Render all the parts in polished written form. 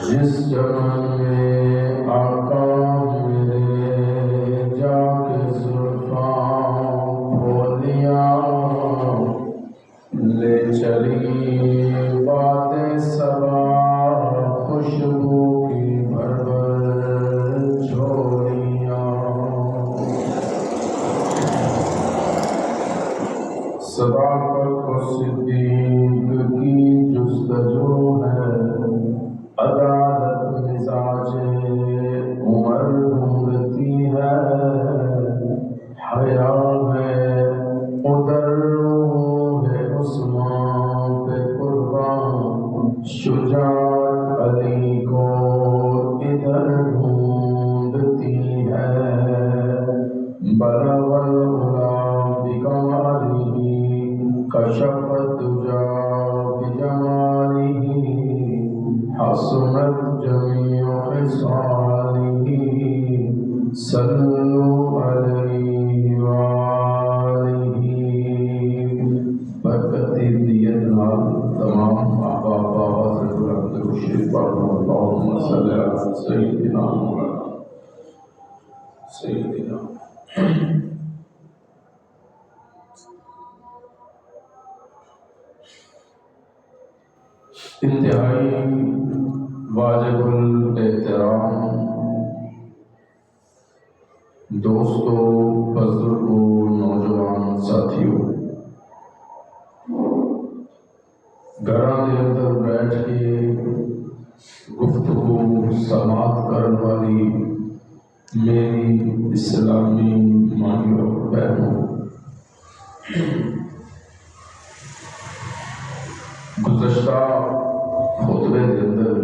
جس چمن میں آقا میرے جا کے زلفاں بولیاں لے چلی باتیں صبا خوشبو کی بھر بھر جھولیاں صداقت و صدیق کی جستجو ہے عدالت مزاج عمر ڈھونڈتی ہے حیا ہے ادھر ہے عثمان پہ قربان شجاعت علی کو ادھر ڈھونڈتی ہے بلغ العلا بکمالہ کشف الدجا بجمالہ حسنت جمیع خصالہ صلوا علیہ وآلہ برکت نیت نال تمام احباب حضرت الحمد شریف اللہم صلی علی سیدنا مولانا سیدنا انتہائی واجب الاحترام دوستوں، بزرگوں، نوجوان ساتھیوں، گھراں دے اندر بیٹھ کے گفتگو سماعت کرنے والی میری اسلامی مائیوں بہنوں، گزشتہ خطبے کے اندر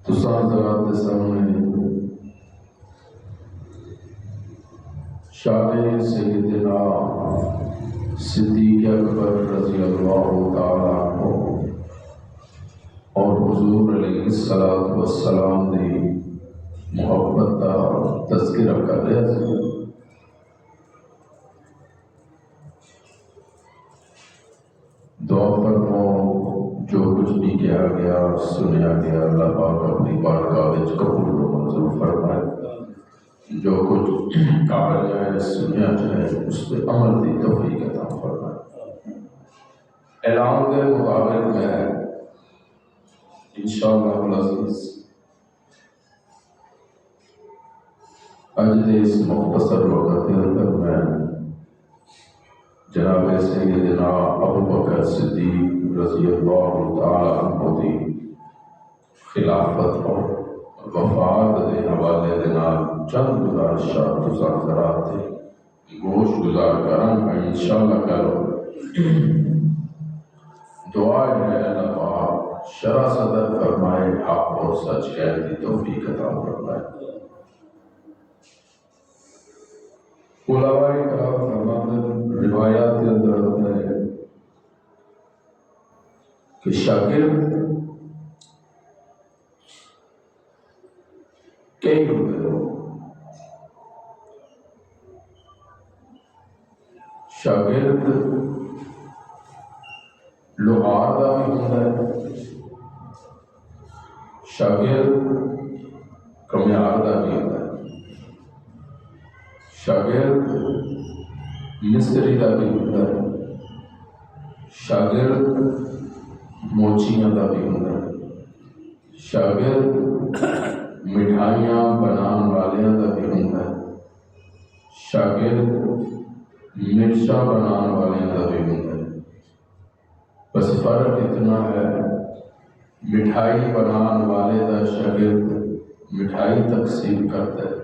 تساں حضرات کے سامنے شان سیدنا صدیق اکبر رضی اللہ تعالیٰ عنہ اور حضور علیہ الصلوۃ والسلام دی محبت کا تذکرہ کر رہے ہیں۔ دعا فرماؤ جو کچھ بھی کہا گیا سنیا گیا اللہ پاک اپنی بارگاہ وچ قبول و منظور فرمائے، جو کچھ کہا جائے سنیا جائے اس پہ عمل کی توفیق عطا فرمائے۔ اعلان کے مطابق میں انشاءاللہ العزیز اج دے اس مختصر وقت کے اندر میں جناب سیدنا ابو بکر صدیق رضی اللہ تعالی عنہ دی خلافت اور وفات کے حوالے دے نال چند گزارشات حضرات تے گوش گزار کرن انشاءاللہ کرو۔ دعا ہے اللہ پاک شرح صدر فرمائے، حق اور سچ کہنے کی توفیق عطا فرمائے۔ علماء کرام فرماتے روایات کے اندر ہوتا ہے کہ شاگرد کئی ہوتے ہیں، شاگرد لوہار کا بھی ہوتا ہے، شاگرد کمیار کا بھی ہوتا ہے، شاگرد مستری کا بھی ہوتا ہے، شاگرد موچیاں کا بھی ہوتا ہے، شاگرد مٹھائیاں بنان والیاں کا بھی ہوتا ہے، شاگرد مرچاں بنان والیاں کا بھی ہوتا ہے۔ بس فرق اتنا ہے مٹھائی بنان والے کا شاگرد مٹھائی تقسیم کرتا ہے،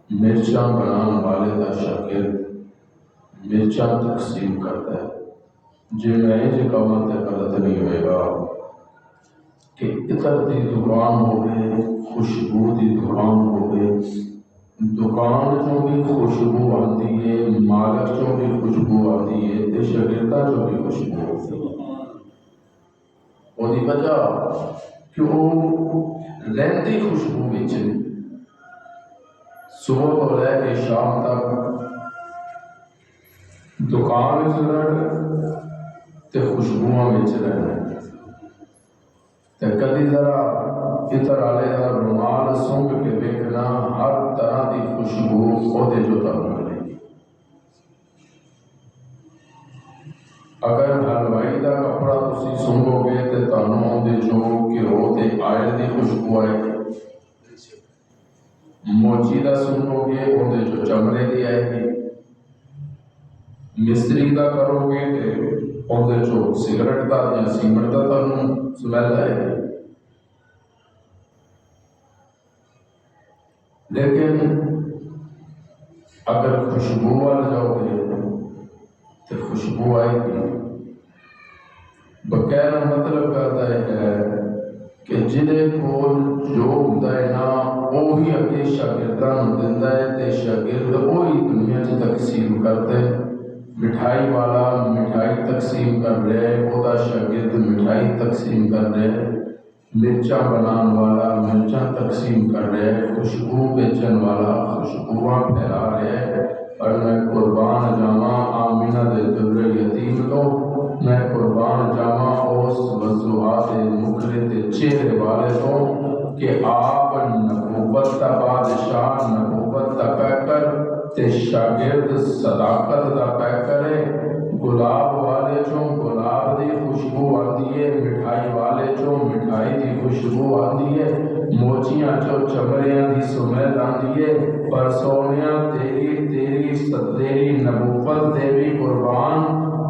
مرچاں بنان والے کا شاگرد مرچاں تقسیم کرتا ہے۔ جی میں یہ کہوں تو غلط نہیں ہوئے گا کہ عطر دی دکان ہوگی، خوشبو دی دکان ہوگی، دکان چوں بھی خوشبو آتی ہے، مالک چوں بھی خوشبو آتی ہے، تے شاگرداں چوں بھی خوشبو آتی ہے۔ وہ دی وجہ کہ وہ رہتی خوشبو وچ صبح تو لے کے شام تک دکان وچ رہنا تے خوشبوؤں وچ رہنا۔ تو کدی ذرا اتر والے کا رومال سونگ کے ویکنا، ہر طرح کی خوشبو وہ جو تمہیں ملے گی۔ اگر حلوائی کا کپڑا تسی سونگو گے تو تمہیں اندر جو گھیو تے آئل کی خوشبو آئے گی، موچی کا سونگو گے اندر جو چمڑے کی آئے گی، مستری کا کرو گے تو اندر جو سگریٹ کا یا سیمنٹ کا تمہیں سمیل آئے گی۔ لیکن اگر خوشبو وال جاؤ گے تو خوشبو آئے گی۔ بقیر مطلب کرتا ہے کہ جنہیں کول جو ہوتا ہے نا وہی اگے شاگردان دیتا ہے تے شاگرد وہی دنیا سے تقسیم کرتے ہیں۔ مٹھائی والا مٹھائی تقسیم کر رہے، وہ شاگرد مٹھائی تقسیم کر رہے، مرچا بنان والا مرچاں تقسیم کر رہے، خوشبو بیچن والا خوشبواں پھیلا رہے۔ اور میں قربان جاواں آمینہ دے در یتیم تو، میں قربان جاواں اس وضوحات مکرے تے چہرے والے تو کہ آپ نبوت دا بادشاہ نبوت دا پیکر تے شاگرد صداقت دا پیکر ہے۔ گلاب والے چوں گلاب دی خوشبو آتی ہے، مٹھائی والے چوں مٹھائی دی خوشبو آتی ہے، موچیاں چوں چمڑیاں دی سمیل آتی ہے۔ پر سونیاں تیری نبوت دے بھی قربان،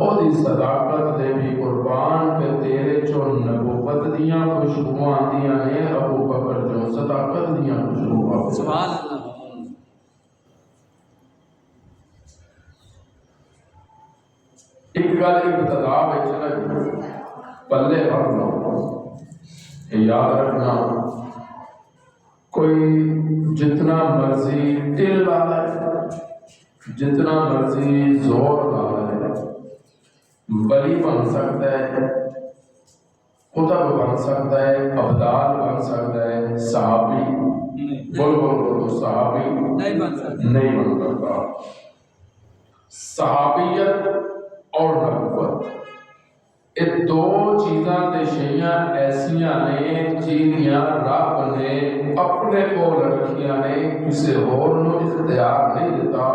او دی صداقت دے بھی قربان کہ تیرے چوں نبوت دیاں خوشبو آندیاں نے، ابو بکر چوں صداقت دیاں خوشبو آندیاں۔ سبحان اللہ۔ ایک گل ابتدا پلے رکھنا، یاد رکھنا، کوئی جتنا مرضی ٹل لا لے، جتنا مرضی زور لا لے، ولی بن سکتا ہے، قطب بن سکتا ہے، ابدال بن سکتا ہے، صحابی بول صحابی نہیں بن سکتا۔ صحابیت اور نبوت یہ دو چیزاں تے شیاں ایسیاں نے جنہاں رب نے اپنے کول رکھیاں نے، کسی اور نو اختیار نہیں دیتا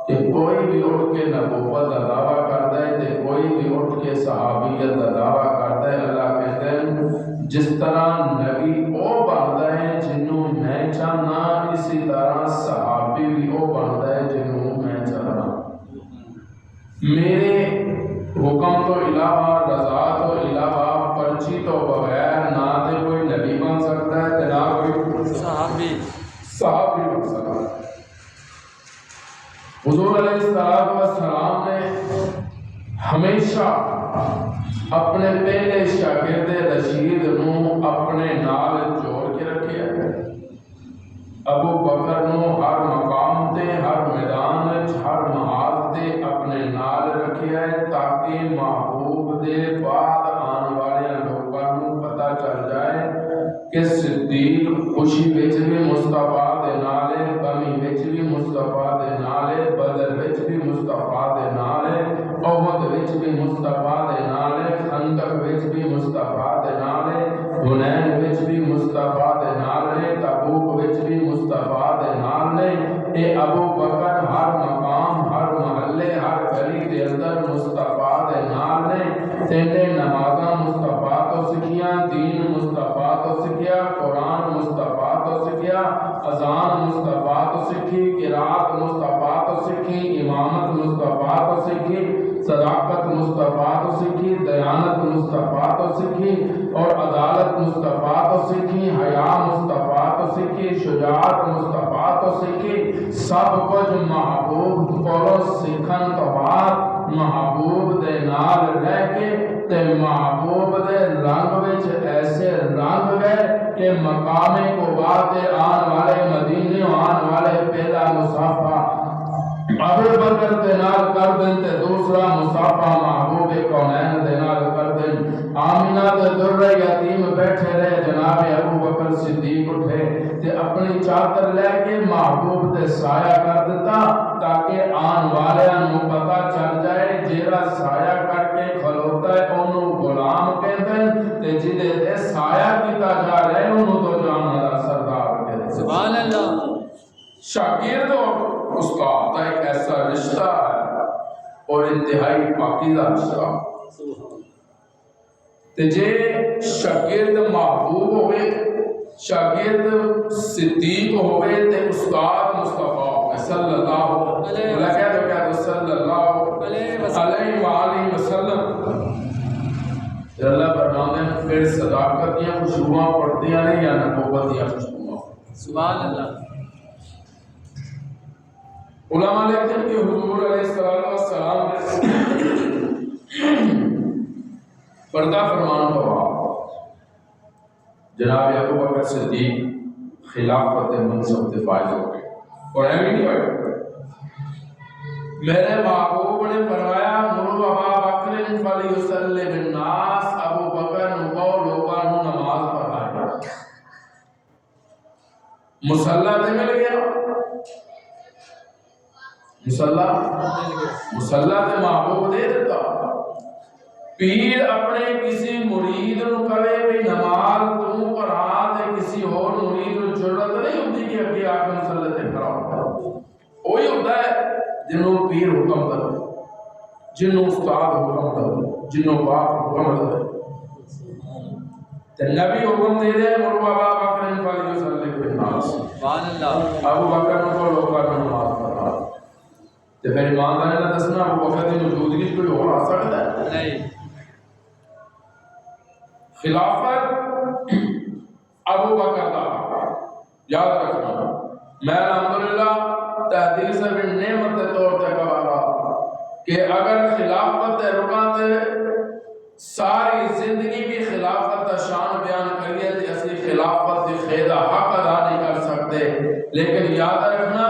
کہ کوئی بھی اٹھ کے نبوت کا دعویٰ کرتا ہے تے کوئی بھی اٹھ کے صحابیت کا دعویٰ کرتا ہے۔ اللہ کہتے ہیں جس طرح نبی وہ بنتا ہے جنہوں میں چاہنا، اسی طرح صحابی بھی وہ بنتا ہے جنہوں میں چاہنا۔ میرے حکم تو علاوہ، رضا تو علاوہ، پرچی تو بغیر نہ تے کوئی نبی بن سکتا ہے تے نہ کوئی صحابی بن سکتا ہے۔ حضور علیہ السلام نے ہمیشہ اپنے پہلے شاگرد رشید نو اپنے نال جوڑ کے رکھے ہے۔ ابو بکر نو ہر مقام تے، ہر میدان ہر محال تے اپنے نال رکھے ہے تاکہ محبوب دے بعد آنے والے لوگوں کو پتہ چل جائے کہ صدیق خوشی وچ بھی مصطفیٰ دے نالے، غمی وچ بھی مصطفیٰ دے نالے، بدر وچ بھی مصطفیٰ دے نالے، احد وچ بھی مصطفیٰ دے نالے، خندق وچ بھی مصطفیٰ دے نالے، حنین وچ بھی مصطفیٰ دے نالے، تبوک وچ بھی مصطفیٰ دے نالے۔ اے ابو بکر ہر مقام، ہر محلے، ہر گلی دے اندر مصطفیٰ دے نالے۔ تینے نمازاں مصطفیٰ تو سکھیاں، دین مصطفیٰ تو سکھیا، قرآن مصطفیٰ تو سکھیا، اذان مصطفیٰ تو سکھی، قرات مصطفیٰ تو سکھی، امامت مصطفیٰ تو سکھی، صداقت مصطفیٰ تو سکھی، دیانت مصطفیٰ تو سکھی، اور عدالت مصطفیٰ تو سکھی، حیا مصطفیٰ تو سکھی، شجاعت مصطفیٰ تو سکھی۔ سب کچھ محبوب کو سکھن تو بعد محبوب دے نال رہ کے تے محبوب دے رنگ وچ ایسے رنگ گئے کہ مقام قبا تے آن والے مدینے آن والے پہلا مصافہ ابو بکر دے نال کر دیں تے دوسرا مصافہ محبوب کونین دے نال کر دیں۔ آمینہ دے در یتیم بیٹھے رہے، جناب ابو بکر صدیق اٹھے تے اپنی چادر لے کے محبوب تے سایہ کر دیتا تاکہ آن والیاں نو پتہ چل جائے جیڑا سایہ کر کے کھلوتا ہے اونوں غلام کہندے تے تے جدے تے سایہ کیتا جا رہا ہے انہوں تو جاننا دا سردار کہتے ہیں سبحان اللہ شاگرد اور استاد کا ایک ایسا رشتہ ہے اور انتہائی پاکیزہ رشتہ تے جے شاگرد محبوب ہوئے شاگرد صدیق ہوئے تے استاد مصطفیٰ ہوئے صلی اللہ علیہ وآلہ وسلم اللہ فرماتے ہیں پھر صداقت یا خوشبوئیں پڑھتی ہیں یا نبوت یا خوشبوئیں سبحان اللہ علماء لکھتے ہیں کہ حضور علیہ السلام پردہ فرمان کا بعد جناب ابو بکر صدیق خلافت منصب سے فائز ہو گئے اور اہمی نہیں ہوئے میرے محبوب نے فرمایا مرو ابا بکر فلیصلی بالناس ابو بکر نکو لوگوں نے نماز پڑھائے مصلی تے مل گیا مصلی تے محبوب دے دیتا پیر اپنے کسی مرید نو کہے بھی نماز تو پڑھا تے کسی اور مرید نو ضرورت نہیں ہوتی کہ اگے آ کے مصلی تے کراؤ وہی ہوتا ہے جنہوں پیر حکم دے جنہوں استاد حکم دے جنہوں باپ حکم دے تے نبی حکم دے دے مرو ابا بکر فلیصلی بالناس سبحان اللہ ابو بکر کو لوگوں نے نماز پڑھا تے پھر ایمانداری نے دسنا ابو بکر کی موجودگی کوئی اور آ سکتا ہے نہیں خلافت ابو بکر کا یاد رکھنا میں الحمدللہ تحدیث بن نعمت کے طور پہ کہا کہ اگر خلافت رکاتے ساری زندگی بھی خلافت کا شان بیان کریے تو اسی خلافت کی خیدہ حق ادا نہیں کر سکتے لیکن یاد رکھنا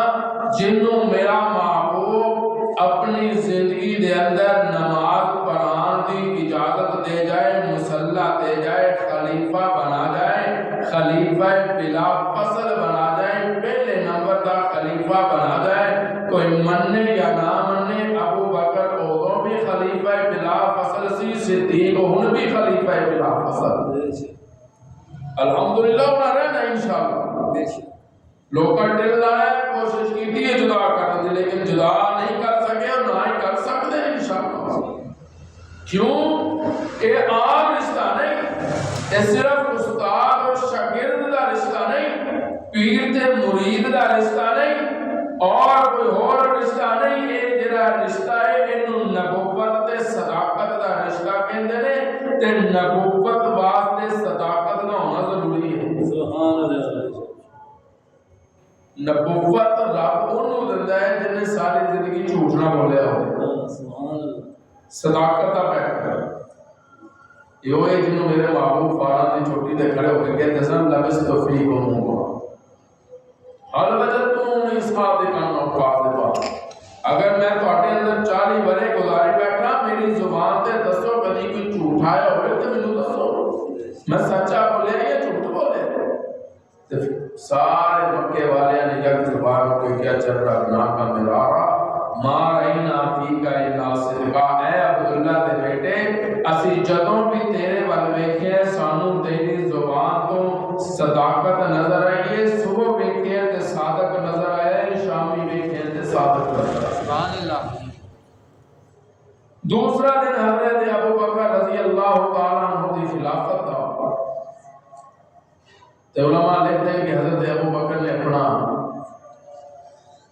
جنوں میرا محبوب اپنی زندگی دے اندر نماز پڑھان دی اجازت دے جائے مصلی دے جائے خلیفہ بنا جائے خلیفہ بلا فصل بنا جائے پہلے نمبر دا خلیفہ بنا جائے کوئی مننے یا نہ مننے ابو بکر اوہ بھی خلیفہ بلا فصل سی صدیق ہن بھی خلیفہ بلا فصل الحمدللہ انہاں رہنا انشاءاللہ لوگ ٹل لائے کوشش کی تھی جدا کرنے دی لیکن جدا نہیں کر سکے اور نہ ہی کر سکتے انشاءاللہ کیوں کہ عام رشتہ نہیں یہ صرف استاد اور شاگرد دا رشتہ نہیں پیر تے مرید دا رشتہ نہیں اور کوئی اور رشتہ نہیں یہ جڑا رشتہ ہے اینو نبوت تے صداقت دا رشتہ کہندے نے تے نبوت واسطے صداقت دا ہونا ضروری ہے سبحان اللہ نبوت رب انہوں دندا ہے جن نے ساری زندگی جھوٹ نہ بولیا ہو صداقت کا پیغام یہ ہوئے جنہوں میرے محبوب فاران دی چھوٹی دے کھڑے ہو کے کہتے سن لبس توفیق ہوں گا حال وجہ تم اس بات دے کانوں پاس دے پاس اگر میں تواڈے اندر 40 برے گزاری بیٹھا میری زبان تے دسو کدی کوئی جھوٹ آیا ہوئے تے مینوں دسو میں سچا بولیا یا جھوٹ بولے سارے مکے والے نے یک زبان کو کیا چل رہا گناہ کا مرارا ما رہینا فی کا الا صدقا اے عبداللہ دے بیٹے اسی جدوں بھی تیرے ول ویکھے سانو تیری زبان تو صداقت نظر آئی ہے صبح ویکھے تے صادق نظر آیا ہے شامی ویکھے تے صادق نظر آیا سبحان اللہ دوسرا دن حضرت ابو بکر رضی اللہ تعالیٰ عنہ دی خلافت تھا تو علماء لکھتے ہیں کہ حضرت ابو بکر نے اپنا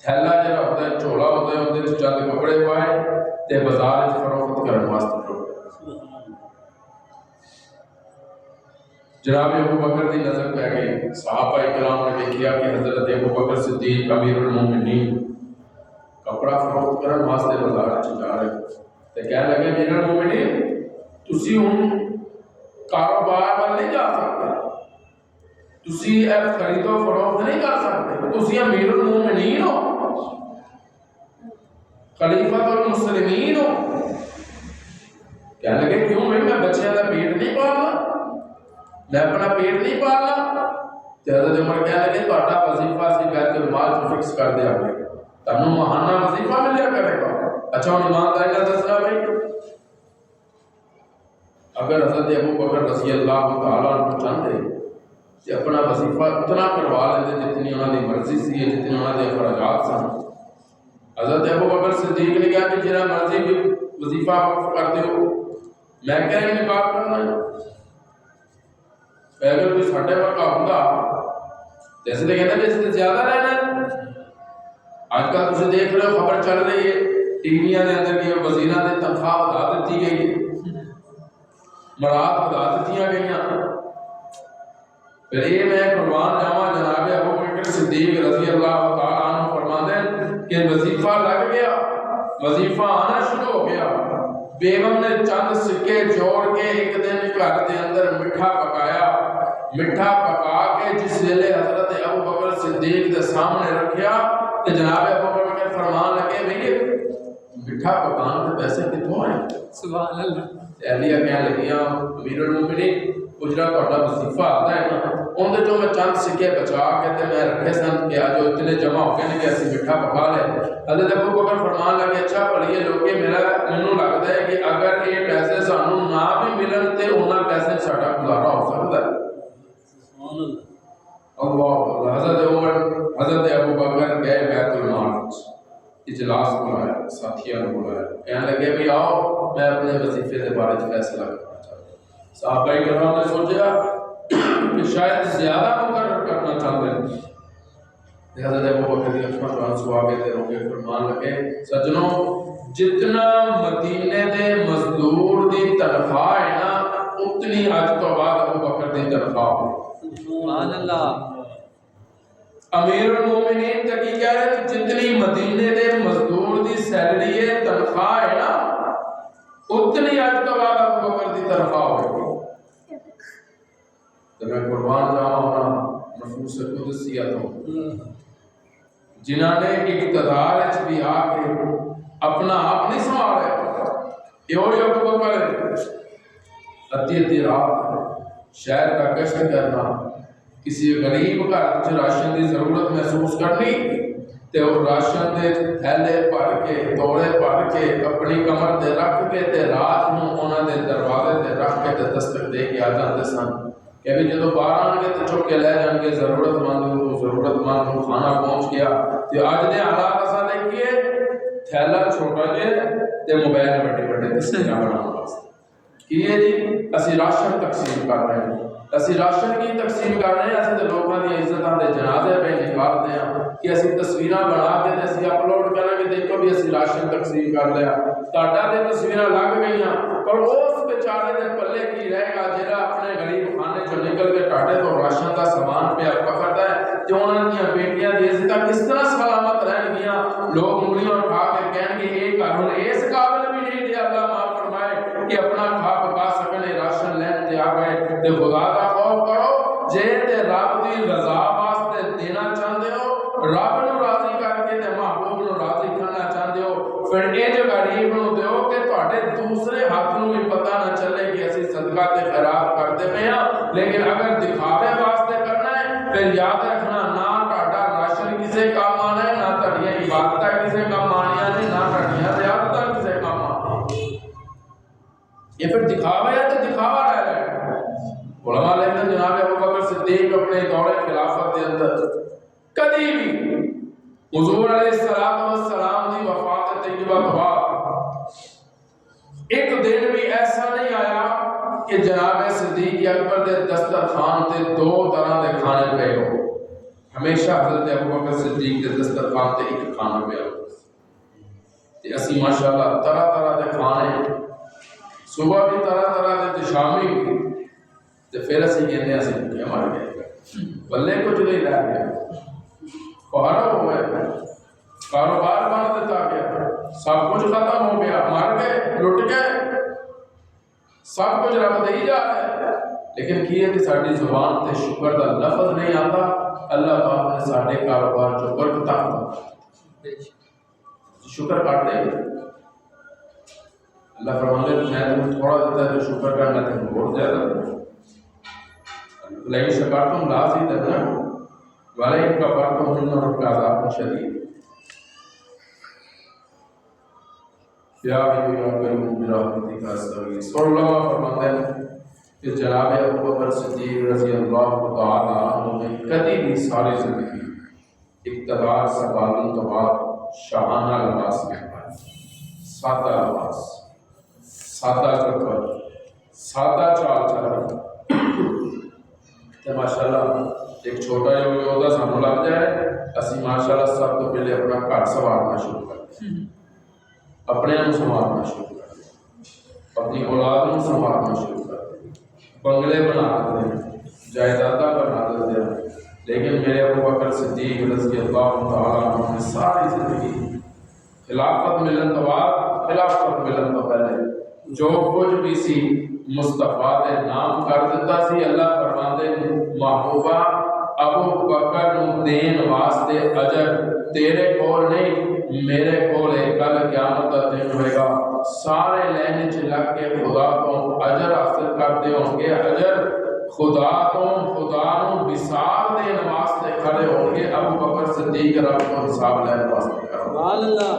تھیلا جڑا ہوتا ہے چولا ہوتا ہے اندر چند کپڑے پائے تے بازار وچ فروخت کرن واسطے ٹر جناب ابو بکر دی نظر پہ گئی صحابہ کرام نے دیکھا کہ حضرت ابو بکر صدیق امیر المومنین کپڑا فروخت کرن واسطے بازار وچ جا رہے تے کہنے لگے امیر المومنین تسی ہن کاروبار وال نہیں جا سکتے تسی اے خرید و فروخت نہیں کر سکتے تسی امیر المومنین ہو خلیفۃ المسلمین ہو کہنے لگے کیوں میں بچیاں دا پیٹ نہیں پالنا میں اپنا پیٹ نہیں پالنا حضرت عمر کہنے لگے تہاڈا وظیفہ سی بیت المال کو فکس کر دیا گیا تانوں ماہانہ وظیفہ ملیا کرے گا اچھا ہن ایمانداری نال دسنا بھائی اگر حضرت ابو بکر رضی اللہ تعالیٰ عنہ چاہتے کہ اپنا وظیفہ اتنا کروا لیتے جتنی انہوں نے مرضی سی جتنے انہوں نے اخراجات سن. حضرت ابو بکر صدیق نے کہا کہ جنہاں مرضی بھی وظیفہ وقف کرتے ہو میں کیا انکار کرنا ہے. اگر کوئی ساڈے ورگا ہوتا جیسے تو کہتے ہیں اس سے زیادہ رہنا ہے. آج کل تسی دیکھ رہے ہو خبر چل رہی ہے ٹی ویاں دے اندر کہ وزیراں دی تنخواہ بڑھا دیتی گئی ہے مراد بڑھا دیتی گئی. پھر یہ میں قربان جاواں جناب ابو بکر صدیق رضی اللہ تعالیٰ عنہ فرماتے ہیں کہ وظیفہ لگ گیا وظیفہ آنا شروع ہو گیا. بیگم نے چند سکے جوڑ کے ایک دن گھر دے اندر میٹھا پکایا. میٹھا پکا کے جس ویلے حضرت ابو بکر صدیق دے سامنے رکھیا تو جناب ابو بکر فرمان لگے بھئی میٹھا پکان کے پیسے کتوں آئے؟ سبحان اللہ. اہلیہ کہنے لگیاں امیر المومنین اجرا تہاڈا وظیفہ آتا ہے نا اندر جو میں چند سکے بچا کے تے میں رکھے سن کہ جو اتنے جمع ہو گئے کہ اسی میٹھا پکا لے. حضرت ابو بکر فرمان لگے اچھا بھلیے لوگے مینوں لگتا ہے کہ اگر یہ پیسے سانوں نہ بھی ملن تے انہاں پیسے ساڈا گزارا ہو سکتا ہے. اللہ حضرت ابو بکر گئے بیت المال اجلاس بلایا ساتھیاں نے بلایا کہنے لگے بھی آؤ میں اپنے وظیفے کے بارے میں فیصلہ کرنا چاہتا ہوں. صحابہ کرام نے سوچا کہ شاید زیادہ مقرر کرنا چاہتے ہیں. حضرت ابو بکر کی اکھاں تو آنسو آ گئے تے رو کے فرمان لگے سجنوں جتنا مدینے دے مزدور دی تنخواہ ہے نا اتنی اج تو بعد ابو بکر دی تنخواہ ہے. سبحان اللہ. امیر المومنین تکی کہہ رہے ہیں جتنی مدینے دے مزدور دی سیلری ہے تنخواہ ہے نا اتنی اج تو بعد ابو بکر دی تنخواہ ہوگی. تو میں قربان جاواں ہونا نفوس قدسیہ تو جنہاں نے اقتدار اچ بھی آ کے اپنا آپ نہیں سنبھالے یہ ابو بکر ادھی رات شہر کا گشت کرنا کسی غریب گھر وچ راشن دی ضرورت محسوس کرنی تے وہ راشن دے تھیلے بھر کے توڑے بھر کے اپنی کمر تے رکھ کے تے رات نوں انہاں دے دروازے تے رکھ کے تے دستک دے کے آ جاندے سن کہ بھی جدوں باہر آن کے تے چک کے لے جان کے ضرورت مند کو کھانا پہنچ گیا. تے اج دے حالات اساں دیکھیے تھیلا چھوٹا جہا تے موبائل بڑے بڑے تصویراں بناਉਣ واسطے کی ہے جی اسی راشن تقسیم کر رہے ہیں. اسی راشن کی تقسیم کر رہے ہیں اسی تے لوکاں دی عزتاں دے جنازے پہ نکالتے ہیں کہ اسی تصویراں بنا کے تے اسی اپلوڈ کریں کہ دیکھو بھی اسی راشن تقسیم کر لیا. تہاڈا تے تصویراں لگ گئیاں پر اس بیچارے دے پلے کی رہے گا جہاں اپنے غریب خانے چوں نکل کے ٹاڈے تو راشن دا سامان پہ پکڑدا ہے تے انہاں دیاں بیٹیاں دی عزتاں کس طرح سلامت رہن گیاں. لوگ انگلیاں اٹھا کے کہن گے یہ گھر ہن اس قابل بھی نہیں کہ اللہ معاف فرمائے کہ اپنا کھا پکا سکنے راشن لین تے آ گئے. تے خدا دا خوف کرو جے تے رب دی رضا واسطے دینا چاہندے ہو رب نو راضی کر کے تے محبوب نو راضی کرنا چاہندے ہو پھر اے جو غریب نو دیو کہ تہاڈے دوسرے ہاتھ نو بھی پتہ نہ چلے کہ اسی صدقہ تے خیرات کرتے پے ہاں. لیکن اگر دکھاوے واسطے کرنا ہے پھر یاد رکھنا نہ تہاڈا راشن کسے کام آنا ہے نہ تہاڈیاں عبادتاں کسے کام آنیاں نے نہ تہاڈیاں زیادتاں کسے کام آنیاں. یہ پھر دکھاوا ہے تو دکھاوا رہ گیا. علماء لکھتے ہیں جناب ابو بکر صدیق اپنے دور خلافت کے اندر کبھی بھی حضور علیہ السلام کی وفات طیبہ کے بعد ایک دن بھی ایسا نہیں آیا کہ جناب صدیق اکبر دے دسترخوان تے دو طرح دے کھانے پے ہو. ہمیشہ حضرت ابو بکر صدیق دے دسترخوان تے ایک کھانا پیا ہو. تے اسی ماشاءاللہ طرح طرح دے کھانے صبح بھی طرح طرح دے شامی بھی تے پھر اسی کہنے اسی بھوکے مر گئے بلے کچھ نہیں رہ گیا. پہاڑا ہو گئے کاروبار بند دیتا گیا سب کچھ ختم ہو گیا مر گئے لٹ گئے سب کچھ رب دے ہی جا رہا ہے. لیکن کی ہے کہ ساری زبان تے شکر دا لفظ نہیں آتا. اللہ پاک نے سارے کاروبار جو برکت آتا شکر کرتے ہیں. اللہ فرمانے میں تمہیں تھوڑا دیتا ہے جو شکر کرنا تمہیں بہت زیادہ دیتا. لیکن شکرتم لا زیدنکم ولئن کفرتم ان ربک عذاب شدید. یا کریم برحمتک استغیث۔ علماء فرماتے ہیں کہ جناب ابو بکر صدیق رضی اللہ تعالی عنہ نے کبھی بھی ساری زندگی اقتدار سنبھالنے کے بعد شاہانہ لباس میں پایا، سادہ لباس، سادہ کپڑا، سادہ چال چلن۔ تو ماشاءاللہ ایک چھوٹا جو ہوتا سانو لگ جائے، اسی ماشاءاللہ سب تو پہلے اپنا گھر سنوارنا شروع کر دیں، اپنے آپ سنوارنا شروع کر دیں، اپنی اولاد کو سنوارنا شروع کر دیں، بنگلے بنا دیتے ہیں، جائیداداں بنا دیتے ہیں۔ لیکن میرے ابو بکر صدیق رضی اللہ تعالیٰ عنہ نے ساری زندگی خلافت ملن تو بعد، خلافت ملن تو پہلے جو کچھ بھی سی مصطفیٰ دے نام کر دیتا سی۔ اللہ فرماندے محبوبہ ابو بکر نو دین واسطے اجر تیرے کول نہیں، میرے کول ہے، کل قیامت دا دن ہوئے گا، سارے لینے چ لگ کے خدا تو اجر حاصل کرتے ہوں گے، اجر خدا تو خدا نو حساب دین واسطے کھڑے ہوں گے۔ ابو بکر صدیق رب کو حساب لینے واسطے کھڑے سبحان اللہ۔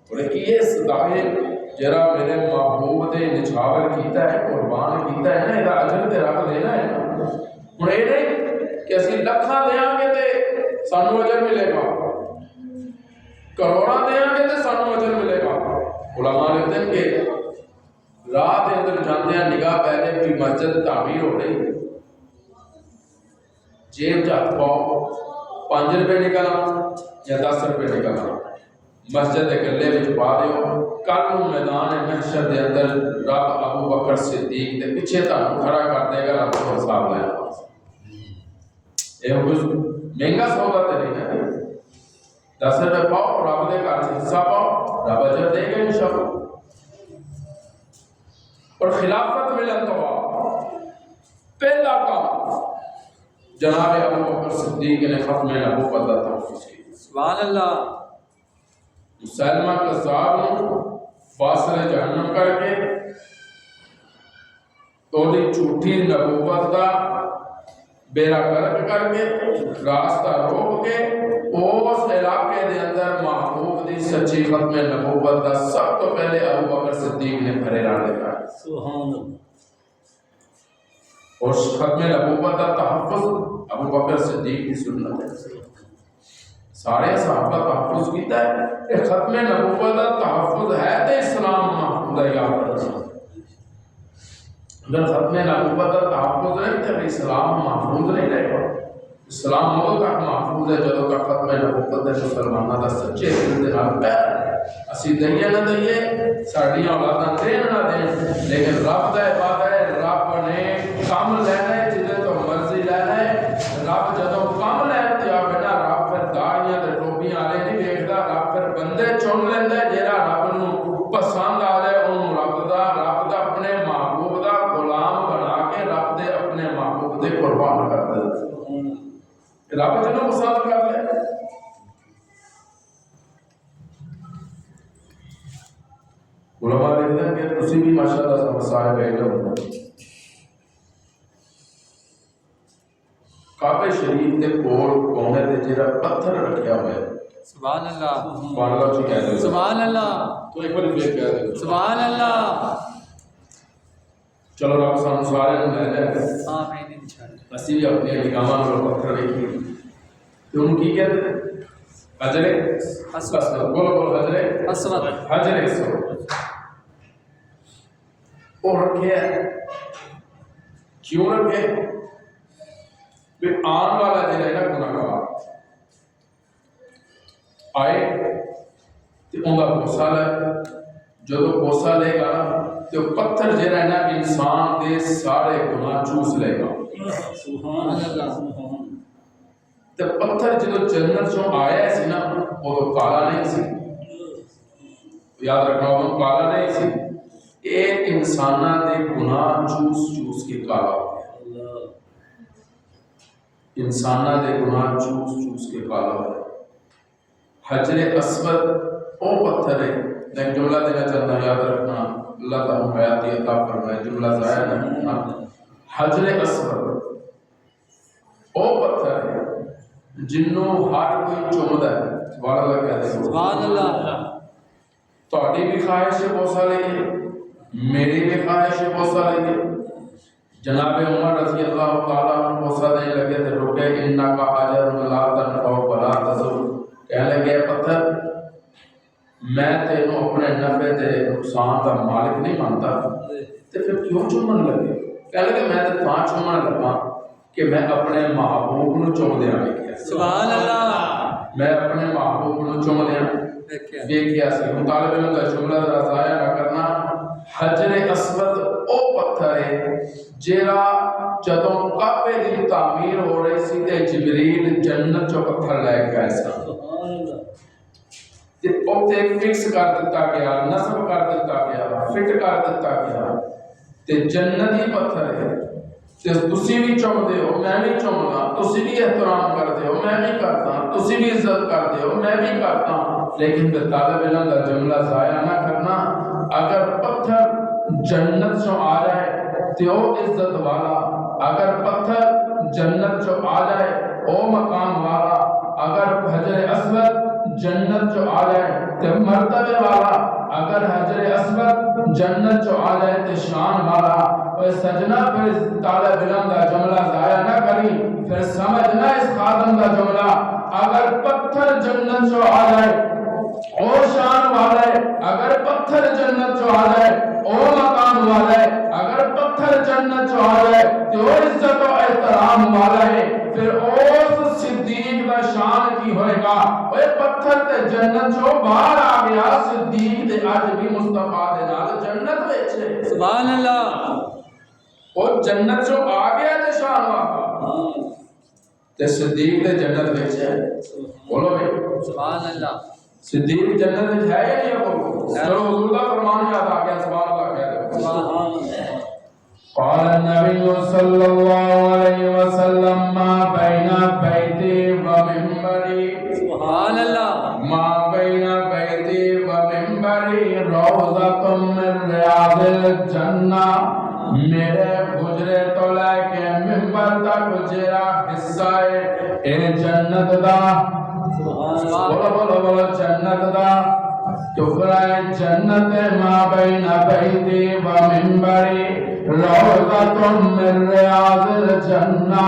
اور یہ صداقے جرا میرے محبوب دے نچھاور کیتا ہے، قربان کیتا ہے نا، یہ اجر تے رب دینا ہے نا۔ ہن یہ نہیں کہ اسی لکھاں دیاں گے تے سانو اجر ملے گا، کروڑاں دیاں گے تے سانو اجر ملے گا۔ علماء لکھتے ہیں کہ راہ دے اندر جاندے ہیں نگاہ پہ جائے کوئی مسجد تعمیر ہو رہی، جیب جات پاؤ 5 روپے نکلنا یا 10 روپے نکلنا، مسجد گلے وچ پا دیو، کل نوں میدان محشر دے اندر رب ابو بکر صدیق دے پیچھے تانوں کھڑا کر دے گا، رب کو حساب لینا۔ یہ کچھ مہنگا سودا تے نہیں ہے، 10 روپے پاؤ رب دے گھر چ حصہ پاؤ، رب اجر دے گا انشاءاللہ۔ اور خلافت ملن تو بعد پہلا کام جناب ابو بکر صدیق نے ختم نبوت کا تحفظ کیا۔ سبحان اللہ۔ مسلمہ کذاب نے فاصل جہنم کر کے توڑی جھوٹی نبوت کا بیڑا غرق کر کے راستہ روک کے اس علاقے دے اندر محبوب دی سچی ختم نبوت کا سب تو پہلے ابو بکر صدیق نے پھرے راہ دکھایا۔ سبحان اللہ۔ اور ختم نبوت کا تحفظ ابو بکر صدیق کی سنت ہے، سارے صحابہ تحفظ کیتا ہے۔ یہ ختم نبوت کا تحفظ ہے تو اسلام محفوظ ہے، یاد رکھنا۔ اگر ختم نبوت کا تحفظ نہیں تو اسلام محفوظ نہیں رہے گا۔ اسلام ادو تک محفوظ ہے جدوں تک ختم نبوت ہے مسلمانوں کا سچے دل دے نال پیار ہے۔ اسی دئیے نہ دئیے، ساڈیاں اولاداں دین نہ دین، لیکن رب دا وعدہ ہے، رب نے کم لینا ہے جدے تو مرضی لینا ہے۔ رب جدوں کم لین تے آوے نا، رب پھر داڑیاں تے ٹوپیاں والے نہیں ویکھدا، رب پھر بندے چن لیندا ہے جہڑا رب نو پسند آ جائے، اونوں رب دا اپنے محبوب دا غلام بنا کے رب دے اپنے محبوب دے قربان کر دیندا۔ رب جنوں پسند کر لے۔ علماء لکھتے ہیں کہ تسی بھی ماشاءاللہ مسائل بیٹھے ہو، کعبہ شریف دے کول کونے تے جڑا پتھر رکھیا ہوا ہے، سبحان اللہ۔ سبحان اللہ جی کہہ دے، سبحان اللہ۔ تو ایک بار پھر کہہ دے سبحان اللہ۔ چلو رب سانو سارے نوں لے جائے، آمین انشاءاللہ۔ اسی بھی اپنی نگاہاں نال پتھر ویکھیے تے ان کی کہتے ہیں حجر اسود، بولو بولو حجر اسود، حجر اسود وہ رکھے ہے۔ کیوں رکھے؟ کہ آن والا جو ہے نا گناہگار آئے تو ان کا بوسا لے، جدو بوسا لے گا تو پتھر جو ہے نا انسان دے سارے گناہ چوس لے گا۔ سبحان اللہ۔ تو پتھر جدو جنت چوں آیا سی نا، وہ تو کالا نہیں سی، یاد رکھنا وہ کالا نہیں سی، ایک انسانہ دے گناہ چوس چوس کے کالا ہو گیا، انسانہ دے گناہ چوس چوس کے کالا ہو گیا۔ حجر اسود وہ پتھر ہے، لیکن جملہ دینا چاہتا ہوں یاد رکھنا، اللہ تعالیٰ حیاتی عطا فرمائے، جملہ ضائع نہیں ہونا۔ حجر اسود وہ پتھر ہے جنوں ہر کوئی چومدا ہے، سبحان اللہ کہہ دے، سبحان اللہ۔ تہاڈی بھی خواہش بوسہ لئیے، میری بھی خواہش بوسہ لئیے۔ جناب عمر رضی اللہ تعالیٰ عنہ بوسہ دینے لگے تھے، رکے انکا حجر لا تنفع ولا تضر، کہنے لگے پتھر میں تینوں اپنے نفع تے نقصان کا مالک نہیں مانتا، تے پھر کیوں چومن لگے؟ کہنے لگے میں تے تاں چومن لگا کہ میں اپنے محبوب نو چوم دیاں ویکھیا۔ سبحان اللہ۔ میں اپنے محبوب نو چوم دیاں ویکھیا سی۔ طالب علم کا جملہ ذرا ضائع نہ کرنا۔ حجر اسود او پتھر ہے جیڑا جدوں کعبے دی تعمیر ہو رہی سی تے جبریل جنت چوں پتھر لے کے آئے سن، تے اوتے فکس کر دتا گیا، نصب کر دتا گیا، فٹ کر دتا گیا، تے جنتی پتھر ہے تے تسی بھی چومدے ہو، میں بھی چومدا، تسی بھی احترام کردے ہو، میں بھی کردا، تسی بھی عزت کردے ہو، میں بھی کردا۔ لیکن پھر طالب علم کا جملہ ضائع نہ کرنا، اگر پتھر جنت چوں آ جائے تے او عزت والا، اگر پتھر جنت چوں آ جائے او مقام والا، اگر حجر اسود جنت چوں آ جائے تے مرتبے والا، اگر حجر اسود جنت چوں آ جائے تے شان والا۔ اور سجنا پھر طالب علم کا جملہ ضائع نہ کری، پھر سمجھنا اس خادم کا جملہ، اگر پتھر جنت چوں آ جائے او شان والا ہے، اگر پتھر جنت چوں آ جائے او مقام والا ہے، اگر پتھر جنت چوں آ جائے تو عزت و احترام والا ہے، پھر اس صدیق دا شان کی ہوئے گا؟ اوے پتھر تے جنت چوں باہر آ گیا، صدیق تے اج بھی مصطفیٰ دے نال جنت وچ ہے۔ سبحان اللہ۔ او جنت چوں آ گیا تے شان والا تے صدیق تے جنت وچ ہے۔ بولو بھائی سبحان اللہ۔ صدیق جنت میں ہے یا نہیں ابو؟ چلو حضور کا فرمان یاد آ گیا، سبحان اللہ کہہ دو۔ سبحان اللہ۔ قال النبی صلی اللہ علیہ وسلم ما بین بیتی و منبری، سبحان اللہ۔ ما بین بیتی و منبری روضۃ من ریاض الجنہ، میرے حجرے تو لے کے منبر تک جیڑا حصہ ہے اے جنت دا، بولو بولو بولو جنت دا ٹکڑا ہے، جنت ما بین بیتی و منبری روضۃ من ریاض الجنہ،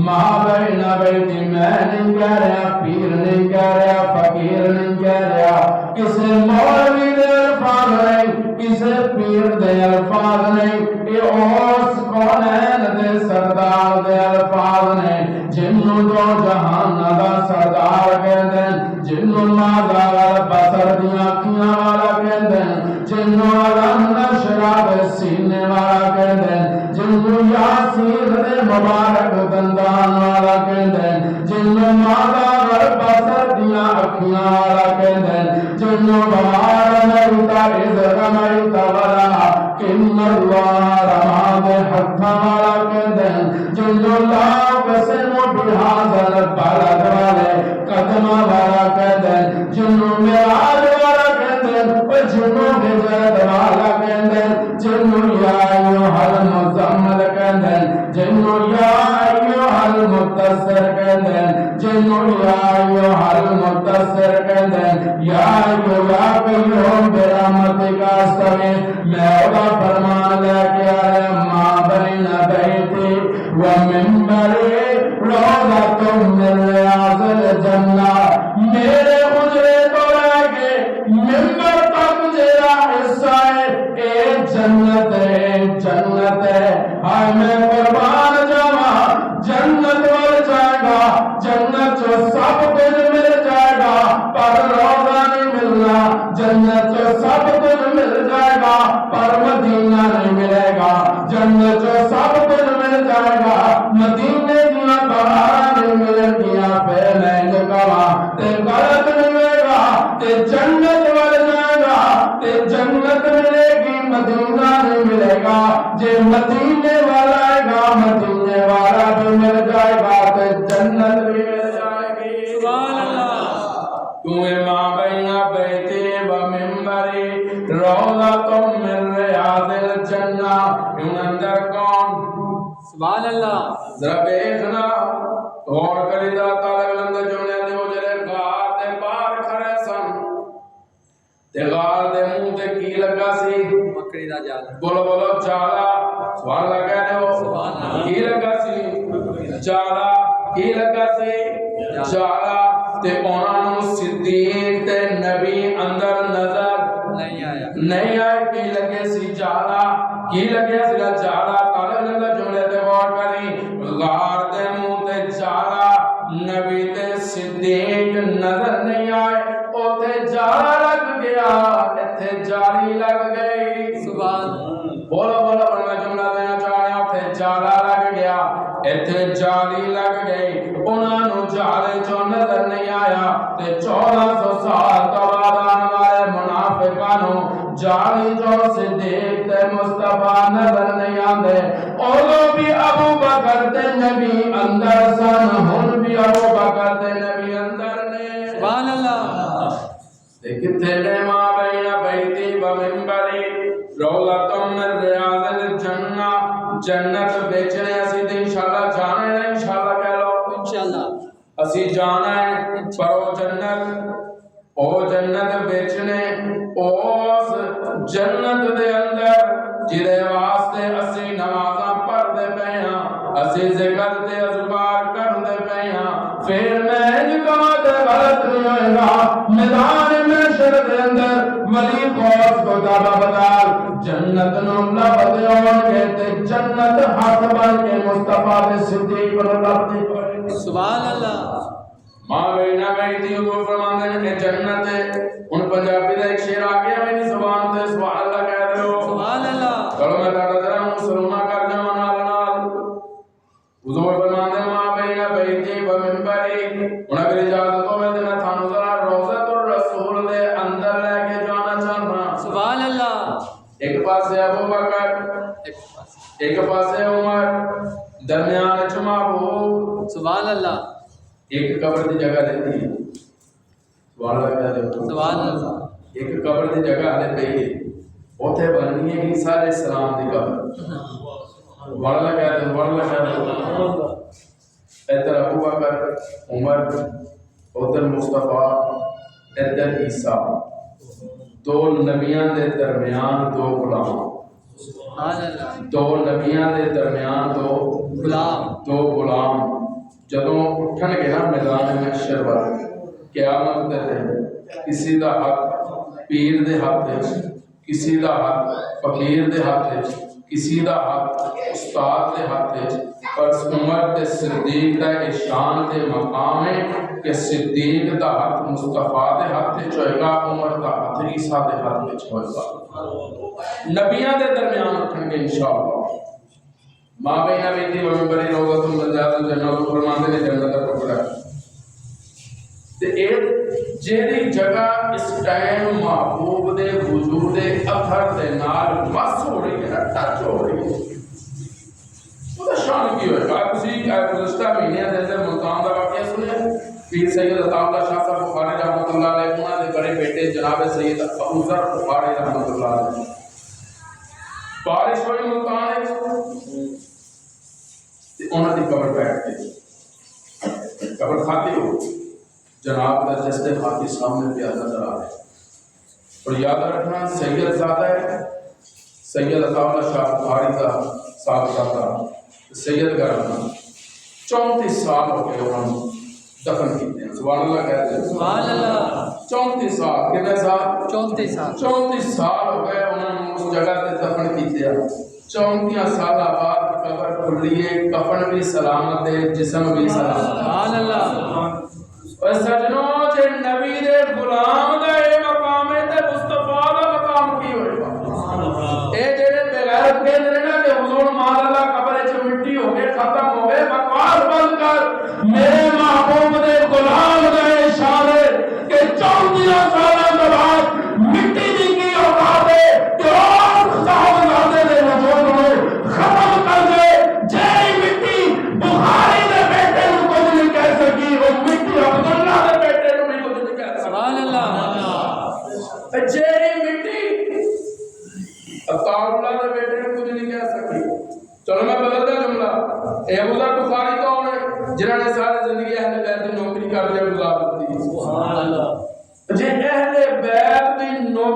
ما بین بیتی، میں نہیں کہہ رہا، پیر نہیں کہہ رہا، فقیر نہیں کہہ رہا، کسے مولوی دے الفاظ نہیں، کسے پیر دے الفاظ نہیں، یہ اوس کونین دے سردار دے الفاظ نہیں، جنوں دو جہان دا سردار کہندے ہیں، جنوں مادار بسر دیاں کیاں والا کہندے ہیں، جنوں علم نشراب سینے والا کہندے ہیں، جنوں یاسین دے مبارک دندان والا کہندے ہیں، جنوں مادار بسر دیاں اکھیاں والا کہندے ہیں، جنوں بہار میتا عزر میتا والا کن اللہ رما دے حتھا والا کہندے ہیں، جنوں لا قسم بحاظر بلد والے قدمہ والا کہندے ہیں، جنوں میراج والا کہندے ہیں، اور جنوں بجرد والا کہندے ہیں، جنوں یا ایوہ المزمل کہندے ہیں، جنوں یا ایوہ المتصر کہندے ہیں، جنوں یا ایوہ المتصر کہندے ہیں، یا ایوہ یا قیوم برحمتک استغیث، میں اوہ فرمان لے کے آیا، ما بین بیتی و منبری روضۃ من ریاض الجنہ، میرے حجرے تو لے کے منبر تک جیڑا حصہ ہے اے جنت ہے، جنت ہے۔ ہائے میں قربان جاواں، جنت وال جائے گا، جنت چو سب کچھ مل جائے گا، پر روضہ نہیں ملنا، جنت چو سب کچھ مل جائے گا، پر مدینہ نہیں ملے گا، جنت چو سب کچھ مل جائے گا، مدینے دیاں بہاراں نہیں ملے گیاں، پھر میں جو کہاں تے غلط نہیں ملے گا، تے جنت وال جائے گا، تے جنت ملے گی، مدینہ نہیں ملے گا، جے مدینے والا آئے گا، مدینے والا بھی مل جائے گا، تے جنت بھی مل جائے گی۔ سبحان اللہ۔ کیونکہ ما بین بیتی و منبری روضۃ من ریاض الجنہ، ان اندر کون؟ سبحان اللہ۔ ذرا دیکھنا غور کری دا طالب علم دے جملے دے وہ جڑے غار دے باہر کھڑے سن تے غار دے منہ تے کی لگا سی؟ مکڑی دا جال بولو بولو جالا سبحان اللہ کہہ رہے ہو سبحان اللہ کی لگا سی جالا کی لگا سی جالا تے انہاں نوں صدیق تے نبی اندر نظر نہیں آئے کی لگے سی جالا کی لگے سی جالا طالب اللہ جملے تے غور کری غار دے منہ تے جالا نبی تے صدیق نظر نہیں آئے اوتے جالا لگ گیا ایتھے جالی لگ گئی سبحان بولو بولو میں جملہ دینا چاہ رہا ہوں ایتھے جالا لگ گیا ایتھے جالی لگ گئی انہاں نوں جالے چوں نظر نہیں آیا تے 1400 سال تو بعد آنے والے منافقاں نوں جالی چوں صدیق تے مصطفیٰ نظر نہیں آندے اودوں بھی ابو بکر تے نبی اندر سن ہن بھی ابو بکر تے نبی اندر نے سبحان اللہ کتنے نے ماں بین بیتی و منبری روضۃ من ریاض الجنہ جنت بیچنے اسی تے انشاءاللہ جانا ہے انشاءاللہ کہہ لو انشاءاللہ اسی جانا ہے پر او جنت بیچنے اس جنت دے اندر جدے واسطے اسی نمازاں پڑھ دے پے ہاں اسی ذکر تے اذکار کر دے پے ہاں پھر میں جکا تے غلط نہیں ہوئے گا میدان محشر دے اندر ولی غوث کو دعویٰ بدال جنت نو لب دیون گے تے جنت ہاتھ بن کے مصطفیٰ دے صدیق کو لب دی پڑے سبحان اللہ ماں بینا بیٹی کو فرماندے نے کہ جنت ہے ان پنجابی دا ایک شعر آ گیا میری زبان تے سبحان اللہ کہہ دے ہو سبحان اللہ چلو میں تہاڈا ذرا مسلمہ کر جاواں نال نال حضور فرماندے ماں بینا بیٹی و منبری ہن اگر اجازت ہوے تے میں تھانوں ذرا روضۃ الرسول دے اندر لے کے جانا چاہنا سبحان اللہ ایک پاسے ابو بکر ایک پاسے عمر درمیان وچ محبوب سبحان اللہ ایک قبر دی جگہ رہتی ہے سبحان اللہ کہہ دے سبحان اللہ ایک قبر دی جگہ ہلے پئی ہے اوتھے بننی ہے عیسیٰ علیہ السلام دی قبر سبحان اللہ کہہ دے سبحان اللہ کہہ دے ادھر ابو بکر عمر ادھر مصطفیٰ ادھر عیسیٰ دو نبیاں دے درمیان دو غلام سبحان اللہ دو نبیاں دے درمیان دو غلام جدوں اٹھن گے نا میدان محشر والے قیامت دے دن کسی دا حق پیر دے ہاتھ وچ کسی دا حق فقیر دے ہاتھ وچ کسی دا حق استاد دے ہاتھ وچ پر عمر تے صدیق دا شان تے مقام ہے کہ صدیق دا حق مصطفیٰ دے ہاتھ وچ ہوئے گا عمر دا حق عیسیٰ دے ہاتھ وچ ہوئے گا نبیاں دے درمیان اٹھن گے انشاءاللہ ماں بین بیتی و منبری روضۃ من ریاض الجنہ کو فرماندے نے جنت دا ٹکڑا تے اے جیڑی جگہ اس ٹائم محبوب دے وجود اثر دے نال وس ہو رہی ہے ٹچ ہو رہی ہے وہ شان کی ہوئے گا کسی گزشتہ مہینے دے اندر ملتان دا واقعہ سنے پیر سید عطا اللہ شاہ صاحب بخاری رحمۃ اللہ علیہ انہاں دے بڑے بیٹے جناب سید ابو ذر بخاری رحمۃ اللہ علیہ بارش ہوئی ملتان انہوں نے قبر بیٹھ گئی قبر کھاتی ہو جناب کا جسد خاکی سامنے پہ نظر آ رہے اور یاد رکھنا سید زادہ ہے سید عطا اللہ شاہ بخاری کا صاحب زادہ سید کا رہنا 34 سال ہو گئے انہوں نے دفن کیتے ہیں سبحان اللہ کہتے ہیں سبحان اللہ 34 سال کتنے سال 34 سال ہو گئے انہوں نے اس جگہ تے دفن کیتے ہیں 34 سال بعد قبر کھلی ہے کفن بھی سلامت ہے جسم بھی سلامت سبحان اللہ اور سجنوں جے نبی دے غلام دا اے مقام ہے تے مصطفیٰ دا مقام کی ہوئے گا اے جڑے بغیر کہندے نے نا کہ حضور مان اللہ قبر وچ مٹی ہو گئے ختم ہو گئے بکواس بند کر میرے محبوب دے غلام دا اے شان ہے کہ 34 سال بعد مٹی دی کی اوقات ہے کہ اور صاحبزادے دے وجود نوں ختم کر دے جے مٹی بخاری دے بیٹے نوں کچھ نہیں کہہ سکی وہ مٹی عبداللہ دے بیٹے نوں بھی کچھ نہیں کہہ سکی سبحان اللہ جے مٹی عطا اللہ دے بیٹے نوں کچھ نہیں کہہ سکی چلو میں بدل دا جملہ اے ابو ذر بخاری کون ہے جنہاں نے ساری زندگی اہل بیت دی نوکری کر کے گزار دی سبحان اللہ جے اہل بیت دی نوکری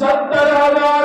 70,000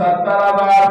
70,000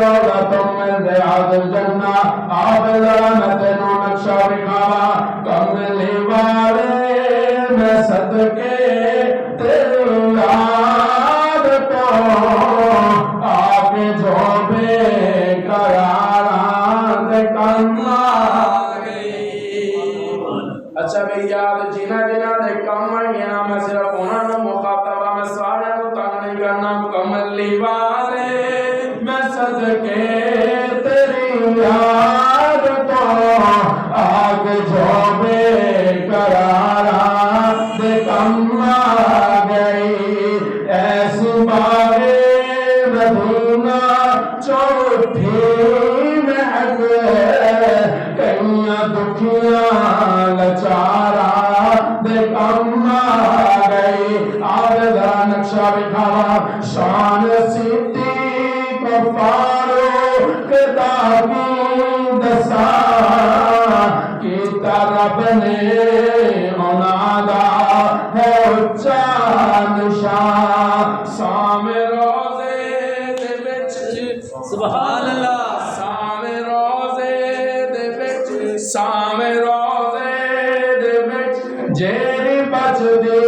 روضۃ من ریاض الجنہ آپ ذرا میں تینوں نقشہ دکھاوا کملی والے میں صدقے تیری یاد تو آگے جو بے قراران دے کم آ گئی. اچھا بھئی یاد جنہ جنہ دے کم آئی نا میں صرف انہوں نے مخاطبہ میں سارے کو تنگ نہیں کرنا کملی والے میں صدقے تیری یاد تو آگے جو بے قراران دے کم آ گئی. ایسی بارے مدینہ چوٹھی مہک کئیاں دکھیاں لچارا دے کم آ گئی. آج ذرا نقشہ بکھاوا شان صدیق فاروق داغی دسا کی طرف نے منادا ہے اچا نشان سامنے روزے دے وچ سبحان اللہ سامنے روزے دے وچ سامنے روزے دے وچ جیڑی بچدی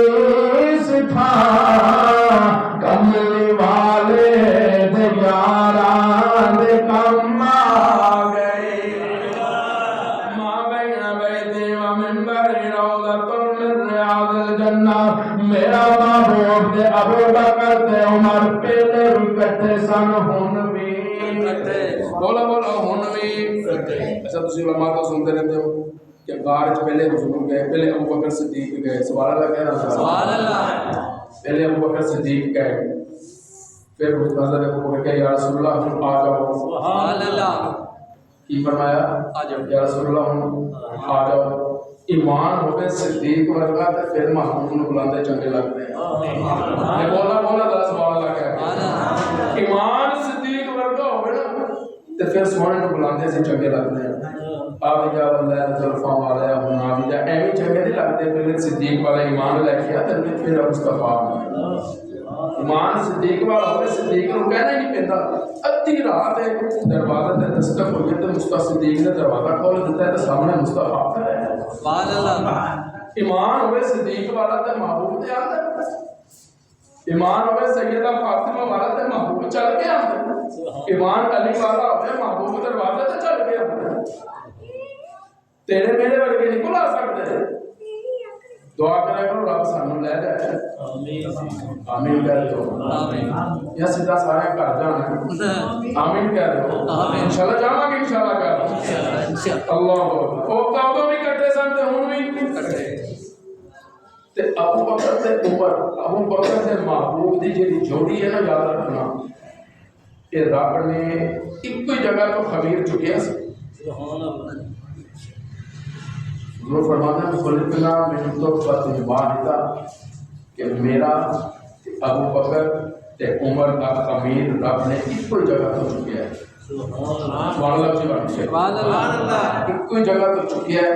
سٹھا کملی والے دے یاراں دے کم آ گئی. ماں بہن بیٹھے ومنبر روضۃ من ریاض الجنہ میرا محبوب دے ابو بکر تے عمر پہلے بھی کٹھے سن ہن بھی کٹھے بولا بولا ہن بھی کٹھے. اچھا تسی علماء تو سنتے رہتے ہو کہ غار وچ پہلے حضور گئے پہلے ابو بکر صدیق گئے سبحان اللہ کہنا سبحان اللہ پہلے ابو بکر صدیق گئے پھر حضرت ابو بکر کہ یا رسول اللہ ہم آ جاؤ سبحان اللہ کی فرمایا آ جاؤ یا رسول اللہ ہم آ جاؤ. ایمان ہوئے صدیق ورگا تے پھر محمود نو بلاندے چنگے لگتے ہیں. یہ بولا بولا دا سبحان اللہ کہہ کے ایمان صدیق ورگا ہوئے نا تے پھر سونے نو بلاندے سے چنگے لگتے ہیں. آپ جا اللہ زلفاں والا یا ہونا بھی جا ایویں چنگے نہیں لگتے. پہلے صدیق والا ایمان لے کے تے پھر مصطفیٰ ایمان صدیق والا ہوئے صدیق نو کہنا ہی نہیں پیندا. ادھی رات دروازے تے دستک ہوئی تے مصطفیٰ صدیق نے دروازہ کھول دیتا ہے تے سامنے مصطفیٰ کھڑا ہے. سبحان اللہ ایمان ہوئے صدیق والا تے محبوب تے آندا. ایمان ہوئے سیدہ فاطمہ والا تے محبوب چل کے آندا. ایمان علی والا ہوئے محبوب دروازے تے چل کے آندا. تیرے میرے ورگے نہیں بلا سکتے. دعا کرے کرو رب سانو لے جائے. آمین کہہ دو آمین یا سیدھا سارے گھر جانا آمین کہہ دو انشاءاللہ جاواں گے انشاءاللہ کہہ دو اللہ او کدوں بھی کٹے سن تے ہن بھی کٹے. تے ابو بکر تے عمر ابو بکر تے محبوب دی جڑی جوڑی ہے نا یاد رکھنا کہ رب نے ایک ہی جگہ تو خمیر چکیا سی. سبحان اللہ وہ فرماتا ہے خلقنا من نطفۃ واحدہ کہ میرا ابو بکر تے عمر کا خمیر رب نے ایک ہی جگہ تو چکیا ہے. سبحان اللہ جی بات ہے. سبحان اللہ ایک ہی جگہ تو چکیا ہے.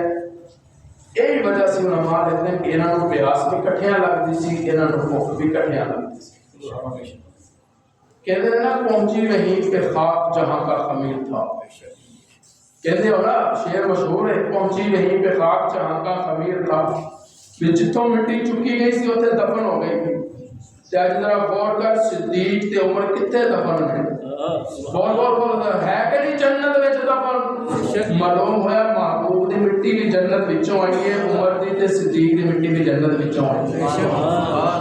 یہی وجہ سے علماء کہتے ہیں کہ انہاں نوں پیاس بھی کٹھیاں لگدی سی انہاں نوں بھوک بھی کٹھیاں لگدی سی. کہتے ہیں نا پہنچی وہیں پہ خاک جہاں کا خمیر تھا. کہتے ہو نا شعر مشہور ہے پہنچی وہیں پہ خاک جہاں کا خمیر تھا. جتوں مٹی چکی گئی سی اتنے دفن ہو گئی تھی. اج ذرا غور کر صدیق تے عمر کتنے دفن ہیں. بول ہے کہ نہیں جنت وچ دفن. معلوم ہوا محبوب دی مٹی بھی جنت وچوں آئی ہے عمر دی تے صدیق دی مٹی بھی جنت وچوں آئی ہے.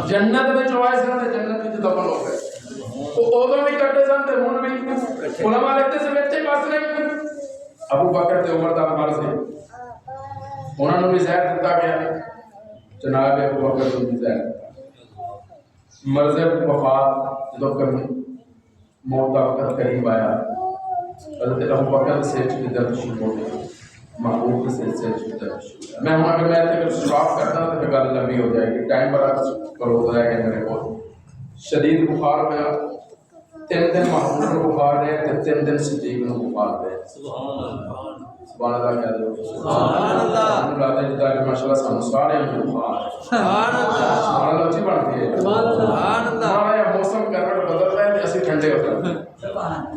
جنت وچوں آئے سن تے جنت وچ دفن ہو گئے. اودوں بھی کٹے سن تے ہن بھی علماء لکھتے سے وچ ہی بس نہیں. ابو بکر تے عمر دا مرض ہے انہاں نوں بھی زہر دتا گیا. جناب ابو بکر کو بھی زہر مرض وفات جب موت کا وقت قریب آیا حضرت ابو بکر سے درد شروع ہو گیا. محبوب سے درد شروع ہو گیا. میں ہوں اگر میں شروعات کرتا ہوں تو گل لمبی ہو جائے گی. ٹائم بڑا کلوز رہ گیا میرے کو. شدید بخار ہوا 3 دن محبوب کو بخار رہے 3 دن صدیق کو بخار رہے. سبحان اللہ کہہ دو سبحان اللہ. ماشاءاللہ سانو سارے کو بخار سبحان اللہ جی بن گئے. سبحان اللہ موسم کروٹ بدل رہا ہے تے اسی ٹھنڈے ہو جاتے.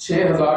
6000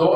2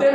3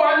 5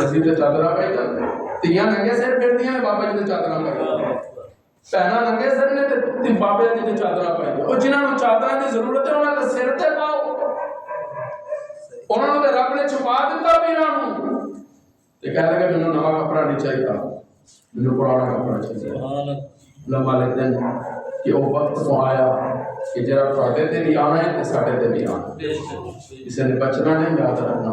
ਅਸੀਂ ਤੇ ਚਾਦਰਾ ਪਾਈ ਜਾਂਦੇ ਧੀਆਂ ਨੰਗੇ ਸਿਰ ਫਿਰਦੀਆਂ ਨੇ ਬਾਬਾ ਜੀ ਦੇ ਚਾਦਰਾਂ ਪਾਈ ਭੈਣਾਂ ਨੰਗੇ ਸਿਰ ਨੇ ਤੇ ਬਾਬਾ ਜੀ ਦੇ ਚਾਦਰਾਂ ਪਾਈ ਉਹ ਜਿਨ੍ਹਾਂ ਨੂੰ ਚਾਦਰਾਂ ਦੀ ਜ਼ਰੂਰਤ ਹੈ ਉਹਨਾਂ ਦੇ ਸਿਰ ਤੇ ਪਾਓ। ਉਹਨਾਂ ਨੂੰ ਤੇ ਰੱਬ ਨੇ ਛੁਪਾ ਦਿੱਤਾ ਵੀਰਾਂ ਨੂੰ ਤੇ ਕਹਿ ਲਗੇ ਮੈਨੂੰ ਨਵਾਂ ਕੱਪੜਾ ਨਹੀਂ ਚਾਹੀਦਾ ਮੈਨੂੰ ਪੁਰਾਣਾ ਕੱਪੜਾ ਚਾਹੀਦਾ। ਲੰਮਾ ਲੱਗਦਾ ਕਿ ਉਹ ਵਕਤ ਤੋਂ ਆਇਆ ਕਿ ਜਿਹੜਾ ਤੁਹਾਡੇ ਤੇ ਵੀ ਆਣਾ ਹੈ ਤੇ ਸਾਡੇ ਤੇ ਵੀ ਆਣਾ। ਕਿਸੇ ਨੇ ਬਚਣਾ ਨਹੀਂ, ਯਾਦ ਰੱਖਣਾ।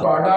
ਤੁਹਾਡਾ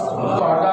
ਤੁਹਾਡਾ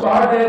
ਤੁਹਾਡੇ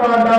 ਤੁਹਾਡਾ